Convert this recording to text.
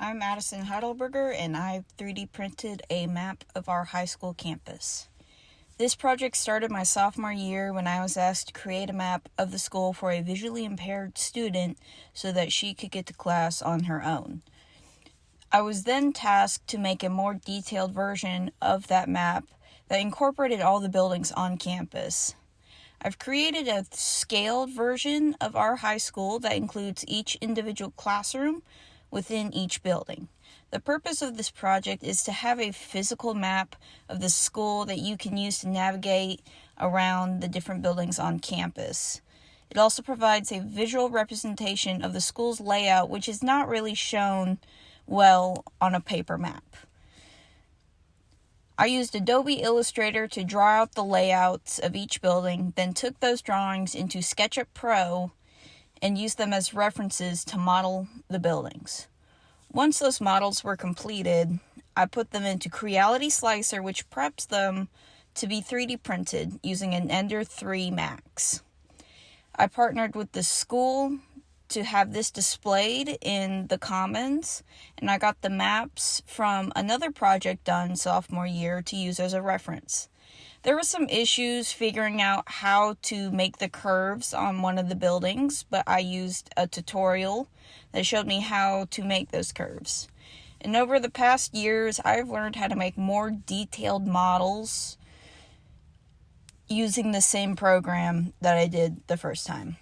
I'm Addison Heidelberger, and I 3D printed a map of our high school campus. This project started my sophomore year when I was asked to create a map of the school for a visually impaired student so that she could get to class on her own. I was then tasked to make a more detailed version of that map that incorporated all the buildings on campus. I've created a scaled version of our high school that includes each individual classroom within each building. The purpose of this project is to have a physical map of the school that you can use to navigate around the different buildings on campus. It also provides a visual representation of the school's layout, which is not really shown well on a paper map. I used Adobe Illustrator to draw out the layouts of each building, then took those drawings into SketchUp Pro and used them as references to model the buildings. Once those models were completed, I put them into Creality Slicer, which preps them to be 3D printed using an Ender 3 Max. I partnered with the school to have this displayed in the Commons, and I got the maps from another project done sophomore year to use as a reference. There were some issues figuring out how to make the curves on one of the buildings, but I used a tutorial that showed me how to make those curves. And over the past years, I've learned how to make more detailed models using the same program that I did the first time.